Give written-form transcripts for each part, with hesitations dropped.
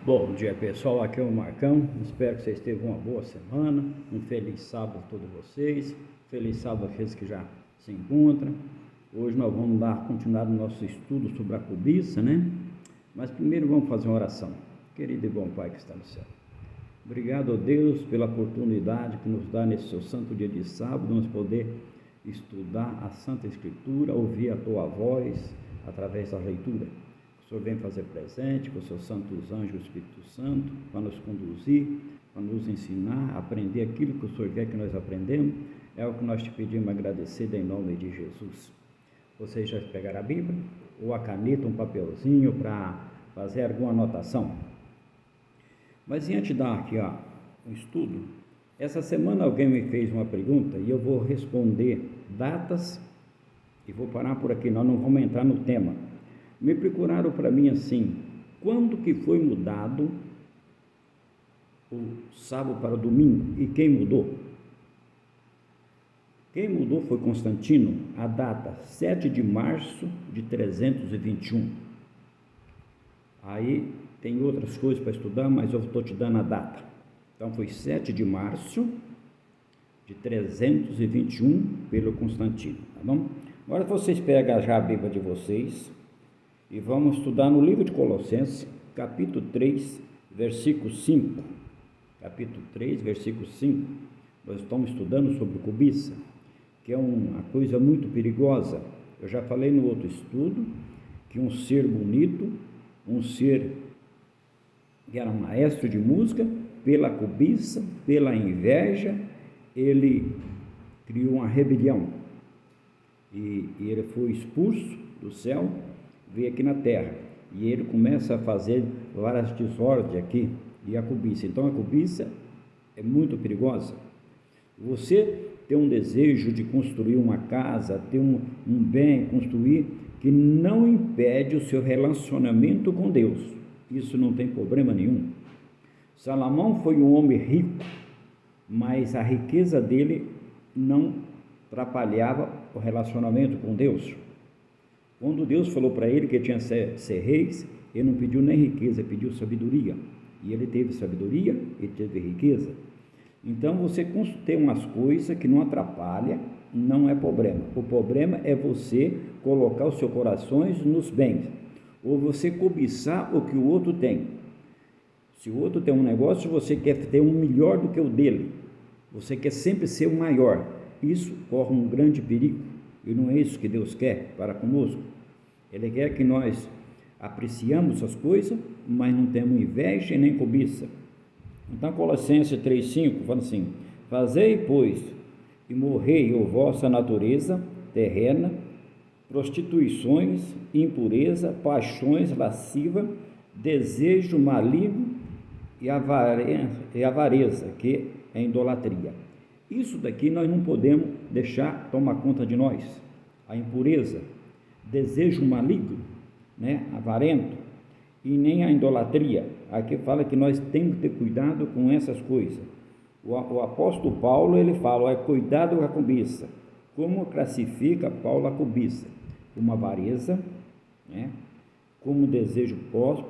Bom dia, pessoal, aqui é o Marcão, espero que vocês tenham uma boa semana, um feliz sábado a todos vocês, feliz sábado àqueles que já se encontram. Hoje nós vamos dar continuidade no nosso estudo sobre a cobiça, né? Mas primeiro vamos fazer uma oração. Querido e bom Pai que está no céu, obrigado a Deus pela oportunidade que nos dá nesse seu santo dia de sábado, nós poder estudar a Santa Escritura, ouvir a Tua voz através da leitura. O Senhor vem fazer presente com os seus santos anjos, o Espírito Santo, para nos conduzir, para nos ensinar, aprender aquilo que o Senhor quer que nós aprendemos. É o que nós te pedimos agradecido em nome de Jesus. Vocês já pegaram a Bíblia, ou a caneta, um papelzinho para fazer alguma anotação. Mas antes de dar aqui um estudo, essa semana alguém me fez uma pergunta e eu vou responder datas e vou parar por aqui, nós não vamos entrar no tema. Me procuraram para mim assim, quando que foi mudado o sábado para o domingo e quem mudou? Quem mudou foi Constantino, a data 7 de março de 321. Aí tem outras coisas para estudar, mas eu estou te dando a data. Então foi 7 de março de 321 pelo Constantino, tá bom? Agora vocês pegam já a Bíblia de vocês e vamos estudar no livro de Colossenses, capítulo 3, versículo 5. Capítulo 3, versículo 5. Nós estamos estudando sobre cobiça, que é uma coisa muito perigosa. Eu já falei no outro estudo que um ser bonito, um ser que era maestro de música, pela cobiça, pela inveja, ele criou uma rebelião e ele foi expulso do céu, veio aqui na terra, e ele começa a fazer várias desordens aqui, e a cobiça. Então a cobiça é muito perigosa. Você tem um desejo de construir uma casa, ter um bem, construir, que não impede o seu relacionamento com Deus. Isso não tem problema nenhum. Salomão foi um homem rico, mas a riqueza dele não atrapalhava o relacionamento com Deus. Quando Deus falou para ele que tinha que ser rei, ele não pediu nem riqueza, pediu sabedoria. E ele teve sabedoria, ele teve riqueza. Então você tem umas coisas que não atrapalham, não é problema. O problema é você colocar os seus corações nos bens, ou você cobiçar o que o outro tem. Se o outro tem um negócio, você quer ter um melhor do que o dele. Você quer sempre ser o maior. Isso corre um grande perigo. E não é isso que Deus quer para conosco. Ele quer que nós apreciamos as coisas, mas não temos inveja nem cobiça. Então Colossenses 3,5 fala assim: fazei, pois, e morrei a vossa natureza terrena, prostituições, impureza, paixões lascivas, desejo maligno e avareza, que é idolatria. Isso daqui nós não podemos deixar tomar conta de nós. A impureza, desejo maligno, avarento, e nem a idolatria. Aqui fala que nós temos que ter cuidado com essas coisas. O apóstolo Paulo, ele fala, cuidado com a cobiça. Como classifica Paulo a cobiça? Como avareza, como desejo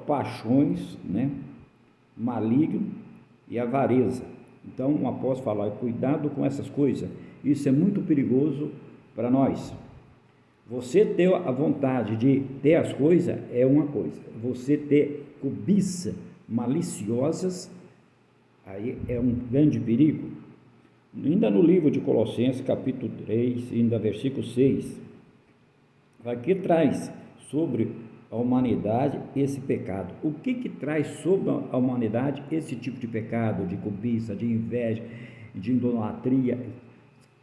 paixões, maligno e avareza. Então o apóstolo fala, cuidado com essas coisas, isso é muito perigoso para nós. Você ter a vontade de ter as coisas é uma coisa, você ter cobiça maliciosas, aí é um grande perigo. Ainda no livro de Colossenses, capítulo 3, ainda versículo 6, aqui traz sobre a humanidade esse pecado. O que traz sobre a humanidade esse tipo de pecado, de cobiça, de inveja, de idolatria?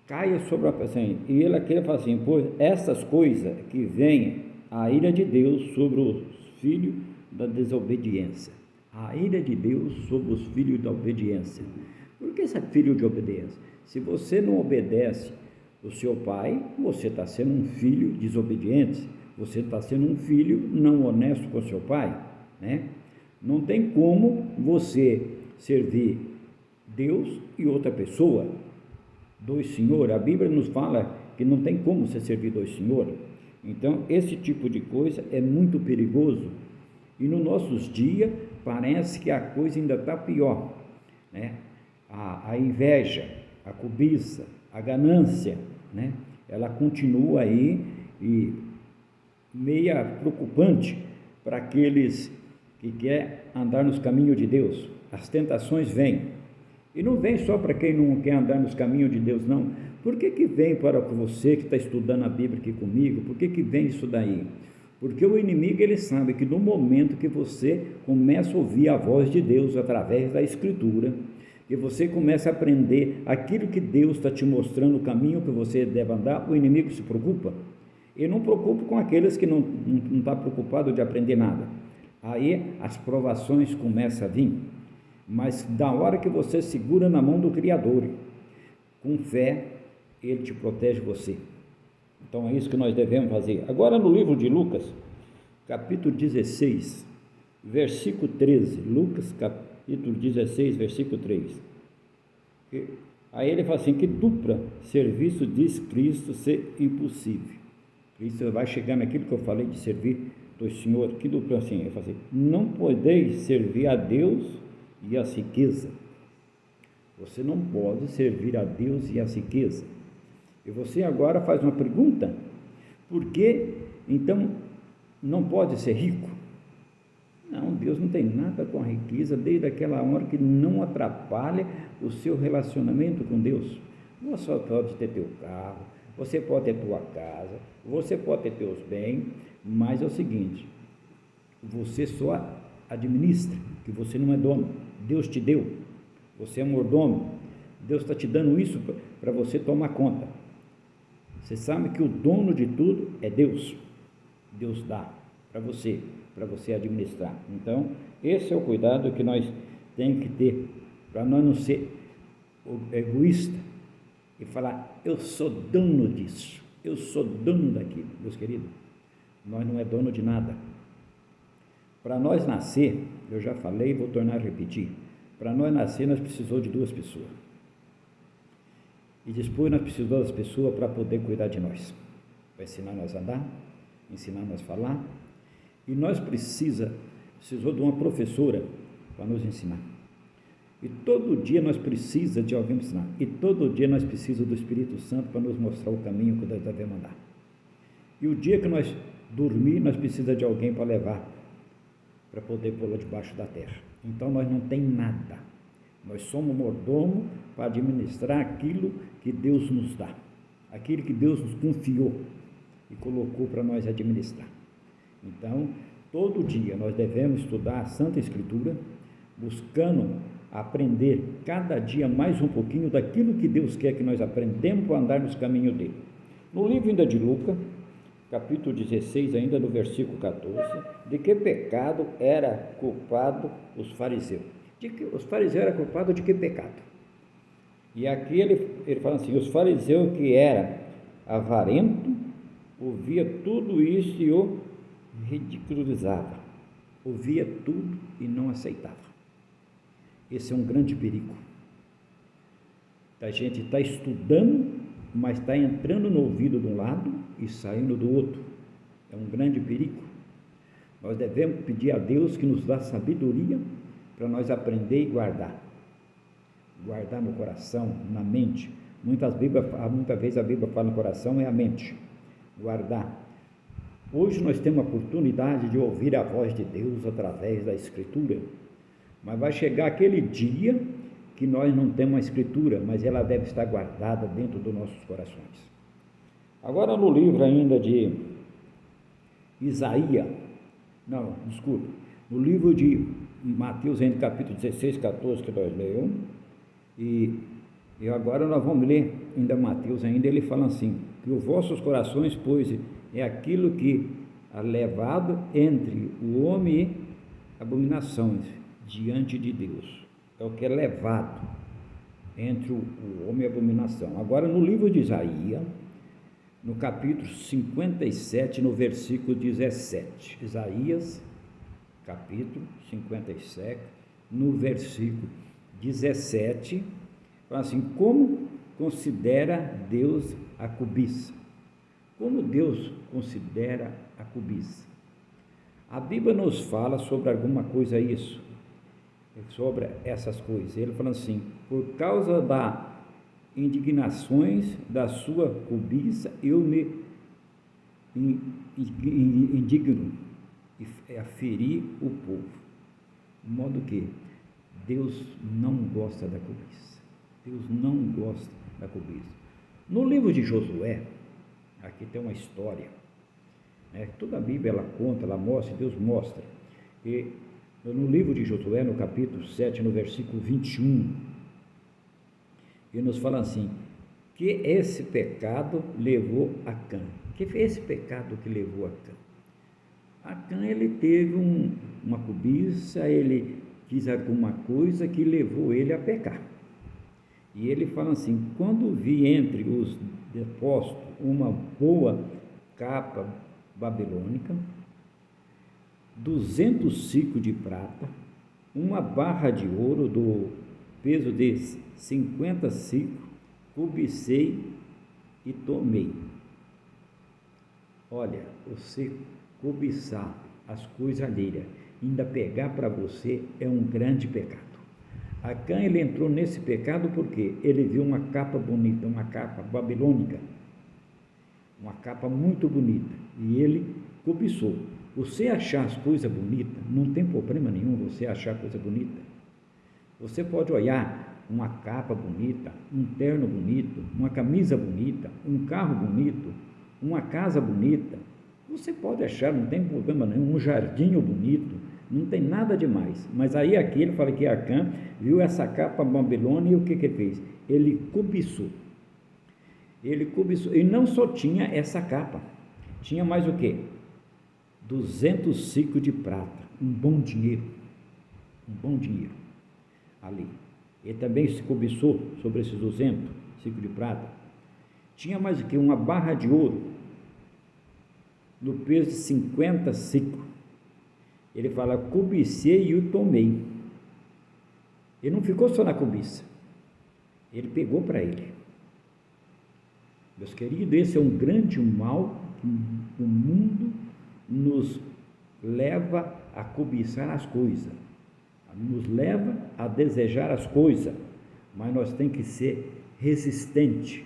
Caia sobre a pessoa. E ele aqui fala assim, pois essas coisas que vêm a ira de Deus sobre os filhos da desobediência. A ira de Deus sobre os filhos da obediência. Por que esse filho de obediência? Se você não obedece o seu pai, você está sendo um filho desobediente. Você está sendo um filho não honesto com seu pai, Não tem como você servir Deus e outra pessoa, dois senhores. A Bíblia nos fala que não tem como você servir dois senhores. Então, esse tipo de coisa é muito perigoso. E nos nossos dias, parece que a coisa ainda está pior, né? A inveja, a cobiça, a ganância, né? Ela continua aí e meia preocupante para aqueles que querem andar nos caminhos de Deus. As tentações vêm, e não vem só para quem não quer andar nos caminhos de Deus, não. Por que vem para você que está estudando a Bíblia aqui comigo? Por que vem isso daí? Porque o inimigo, ele sabe que no momento que você começa a ouvir a voz de Deus através da Escritura, que você começa a aprender aquilo que Deus está te mostrando, o caminho que você deve andar, o inimigo se preocupa. Ele não preocupa com aqueles que não está preocupado de aprender nada. Aí as provações começam a vir, mas da hora que você segura na mão do Criador, com fé, Ele te protege você. Então é isso que nós devemos fazer. Agora no livro de Lucas, capítulo 16, versículo 13, Lucas capítulo 16, versículo 3. Aí ele fala assim, que dupla serviço diz Cristo ser impossível. Cristo vai chegar naquilo que eu falei de servir do Senhor, que dupla assim, ele fala assim, não podeis servir a Deus e a riqueza. Você não pode servir a Deus e a riqueza. E você agora faz uma pergunta, por que então não pode ser rico? Não, Deus não tem nada com a riqueza, desde aquela hora que não atrapalhe o seu relacionamento com Deus. Você pode ter teu carro, você pode ter tua casa, você pode ter teus bens, mas é o seguinte, você só administra, que você não é dono, Deus te deu, você é mordomo, Deus está te dando isso para você tomar conta. Você sabe que o dono de tudo é Deus, Deus dá para você administrar. Então, esse é o cuidado que nós temos que ter, para nós não ser egoísta e falar, eu sou dono disso, eu sou dono daquilo. Meus queridos, nós não é dono de nada. Para nós nascer, eu já falei e vou tornar a repetir, para nós nascer nós precisamos de duas pessoas, e depois nós precisamos das pessoas para poder cuidar de nós, para ensinar nós a andar, ensinar nós a falar, e nós precisamos de uma professora para nos ensinar, e todo dia nós precisamos de alguém para ensinar, e todo dia nós precisamos do Espírito Santo para nos mostrar o caminho que nós devemos andar, e o dia que nós dormir, nós precisamos de alguém para levar, para poder pô-la debaixo da terra. Então nós não tem nada, nós somos mordomo para administrar aquilo que Deus nos dá, aquilo que Deus nos confiou e colocou para nós administrar. Então, todo dia nós devemos estudar a Santa Escritura, buscando aprender cada dia mais um pouquinho daquilo que Deus quer que nós aprendemos para andar nos caminhos dele. No livro ainda de Lucas, capítulo 16, ainda no versículo 14, de que pecado era culpado os fariseus? Os fariseus eram culpados de que pecado? E aqui ele fala assim, os fariseus que eram avarentos, ouvia tudo isso e o ridicularizava, ouvia tudo e não aceitava. Esse é um grande perigo. A gente está estudando, mas está entrando no ouvido de um lado e saindo do outro. É um grande perigo. Nós devemos pedir a Deus que nos dá sabedoria para nós aprender e guardar no coração, na mente. Muitas vezes a Bíblia fala no coração, é a mente, guardar. Hoje nós temos a oportunidade de ouvir a voz de Deus através da Escritura, mas vai chegar aquele dia que nós não temos a Escritura, mas ela deve estar guardada dentro dos nossos corações. Agora no livro ainda de Isaías, no livro de Mateus, ainda capítulo 16, 14, que nós lemos, e agora nós vamos ler ainda Mateus, ainda ele fala assim, que os vossos corações, pois, é aquilo que é levado entre o homem e abominações diante de Deus, é o que é levado entre o homem e a abominação. Agora no livro de Isaías, no capítulo 57, no versículo 17, Isaías, capítulo 57, no versículo 17, fala assim, como considera Deus a cobiça? Como Deus considera a cobiça? A Bíblia nos fala sobre alguma coisa isso, sobre essas coisas. Ele fala assim: por causa das indignações da sua cobiça, eu me indigno e feri o povo. De modo que Deus não gosta da cobiça. Deus não gosta da cobiça. No livro de Josué, aqui tem uma história, né? Toda a Bíblia ela conta, ela mostra, Deus mostra. E no livro de Josué, no capítulo 7, no versículo 21, ele nos fala assim: que esse pecado levou a Acã. Que foi esse pecado que levou a Acã? Acã, ele teve uma cobiça, ele quis alguma coisa que levou ele a pecar. E ele fala assim: quando vi entre os depósitos uma boa capa babilônica, 200 ciclos de prata, uma barra de ouro do peso de 50 ciclos, cobicei e tomei. Olha, você cobiçar as coisas alheias, ainda pegar para você, é um grande pecado. Acã, ele entrou nesse pecado porque ele viu uma capa bonita, uma capa babilônica, uma capa muito bonita, e ele cobiçou. Você achar as coisas bonitas, não tem problema nenhum você achar coisa bonita. Você pode olhar uma capa bonita, um terno bonito, uma camisa bonita, um carro bonito, uma casa bonita. Você pode achar, não tem problema nenhum, um jardim bonito, não tem nada demais. Mas aí aqui ele fala que Acã viu essa capa babilônica e o que ele fez? Ele cobiçou. Ele cobiçou. E não só tinha essa capa, tinha mais o quê? 200 ciclos de prata, um bom dinheiro ali. Ele também se cobiçou sobre esses 200 ciclos de prata. Tinha mais o que? Uma barra de ouro no peso de 50 ciclos. Ele fala: cobicei e o tomei. Ele não ficou só na cobiça, ele pegou para ele. Meus queridos, esse é um grande mal que o mundo nos leva a cobiçar as coisas, nos leva a desejar as coisas, mas nós temos que ser resistente,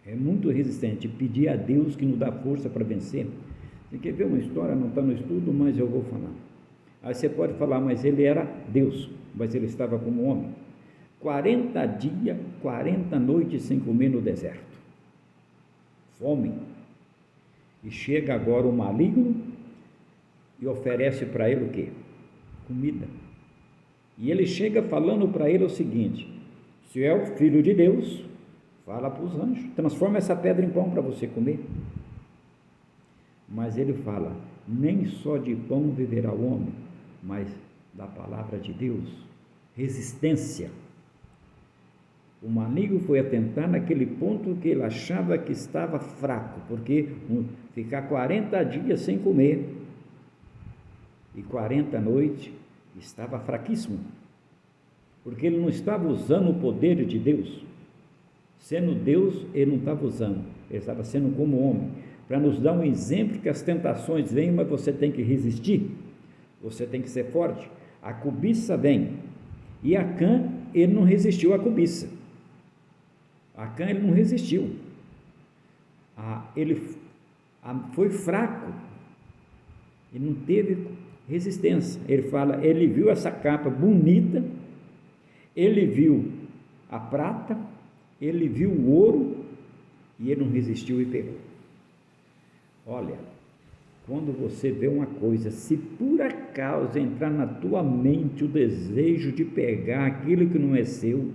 é muito resistente, pedir a Deus que nos dá força para vencer. Você quer ver uma história? Não está no estudo, mas eu vou falar. Aí você pode falar: mas ele era Deus, mas ele estava como homem. 40 dias, 40 noites sem comer no deserto, fome. E chega agora o maligno e oferece para ele o quê? Comida. E ele chega falando para ele o seguinte: se é o filho de Deus, fala para os anjos, transforma essa pedra em pão para você comer. Mas ele fala: nem só de pão viverá o homem, mas da palavra de Deus. Resistência. O maligno foi atentar naquele ponto que ele achava que estava fraco, porque ficar 40 dias sem comer e 40 noites estava fraquíssimo, porque ele não estava usando o poder de Deus. Sendo Deus, ele não estava usando, ele estava sendo como homem, para nos dar um exemplo que as tentações vêm, mas você tem que resistir, você tem que ser forte. A cobiça vem, e Acã, ele não resistiu à cobiça. Acã, ele não resistiu, ele foi fraco, ele não teve resistência. Ele fala, ele viu essa capa bonita, ele viu a prata, ele viu o ouro, e ele não resistiu e pegou. Olha, quando você vê uma coisa, se por acaso entrar na tua mente o desejo de pegar aquilo que não é seu,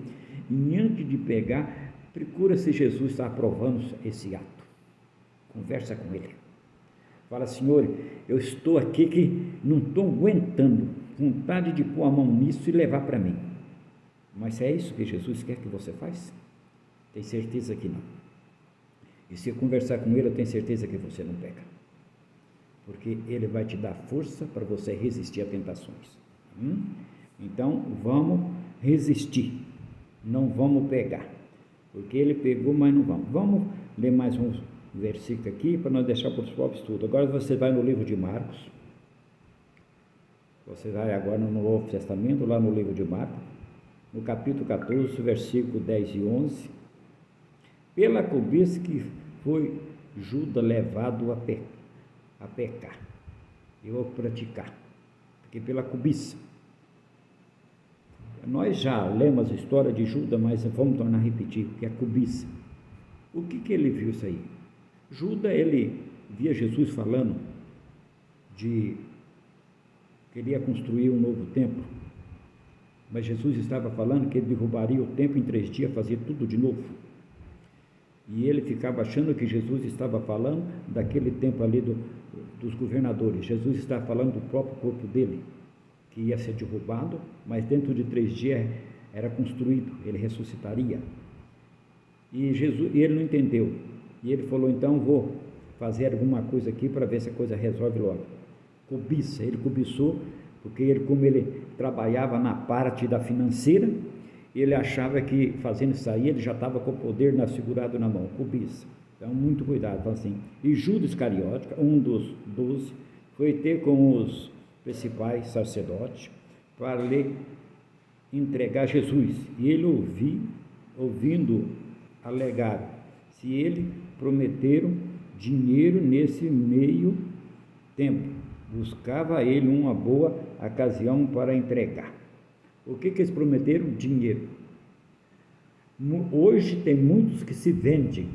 e antes de pegar, procura se Jesus está aprovando esse ato. Conversa com ele. Fala: Senhor, eu estou aqui que não estou aguentando, vontade de pôr a mão nisso e levar para mim. Mas é isso que Jesus quer que você faça? Tem certeza que não. E se eu conversar com ele, eu tenho certeza que você não peca. Porque ele vai te dar força para você resistir a tentações. Então, vamos resistir. Não vamos pegar. Porque ele pegou, mas não vamos. Vamos ler mais versículo aqui para nós deixar para o próprio estudo. Agora você vai no livro de Marcos. Você vai agora no Novo Testamento, lá no livro de Marcos, no capítulo 14, versículo 10 e 11. Pela cobiça que foi Judas levado a pecar e a praticar, porque pela cobiça. Nós já lemos a história de Judas, mas vamos tornar a repetir, que é a cobiça. O que ele viu isso aí? Judas, ele via Jesus falando queria construir um novo templo, mas Jesus estava falando que ele derrubaria o templo em 3 dias, fazia tudo de novo. E ele ficava achando que Jesus estava falando daquele templo ali dos governadores. Jesus estava falando do próprio corpo dele, que ia ser derrubado, mas dentro de 3 dias era construído, ele ressuscitaria. E ele não entendeu. E ele falou, então vou fazer alguma coisa aqui para ver se a coisa resolve logo. Cobiça, ele cobiçou, porque como ele trabalhava na parte da financeira, ele achava que fazendo isso aí, ele já estava com o poder segurado na mão, cobiça. Então, muito cuidado, então, assim. E Judas Iscariote, um dos 12, foi ter com os principais sacerdotes para lhe entregar Jesus. E ele ouvindo alegar, se ele prometeram dinheiro nesse meio tempo, buscava ele uma boa ocasião para entregar. O que eles prometeram? Dinheiro. Hoje tem muitos que se vendem,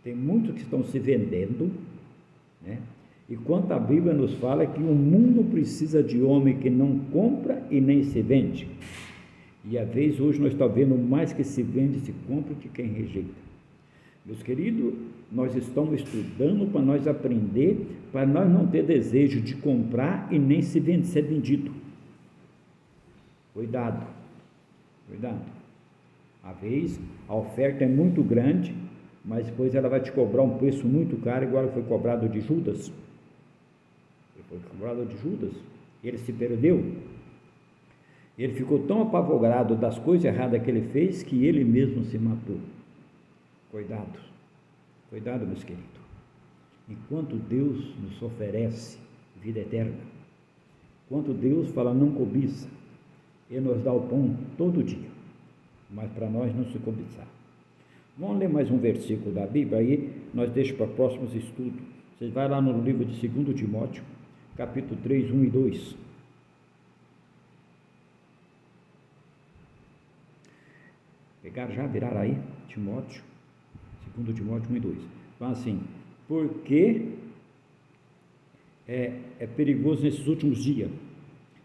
tem muitos que estão se vendendo, né? E quanto a Bíblia nos fala que o mundo precisa de homem que não compra e nem se vende. E às vezes hoje nós estamos vendo mais que se vende e se compra que quem rejeita. Meus queridos, nós estamos estudando para nós aprender, para nós não ter desejo de comprar e nem ser vendido. Cuidado, cuidado. Às vezes a oferta é muito grande, mas depois ela vai te cobrar um preço muito caro, igual foi cobrado de Judas. Foi cobrado de Judas, ele se perdeu. Ele ficou tão apavorado das coisas erradas que ele fez, que ele mesmo se matou. Cuidado, cuidado, meus queridos. Enquanto Deus nos oferece vida eterna, enquanto Deus fala não cobiça, Ele nos dá o pão todo dia, mas para nós não se cobiçar. Vamos ler mais um versículo da Bíblia, aí nós deixamos para próximos estudos. Você vai lá no livro de 2 Timóteo, capítulo 3, 1 e 2. Pegaram já, viraram aí, Timóteo, 2 Timóteo 1 e 2. Fala assim, porque é perigoso nesses últimos dias.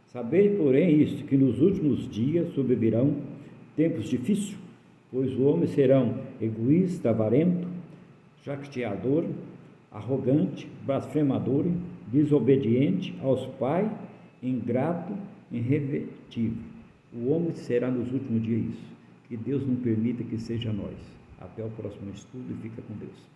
Sabei, porém, isto, que nos últimos dias sobrevirão tempos difíceis, pois os homens serão egoístas, avarentos, jacteador, arrogante, blasfemador, desobediente aos pais, ingrato, irrevertível. O homem será nos últimos dias isso. Que Deus não permita que seja nós. Até o próximo estudo e fica com Deus.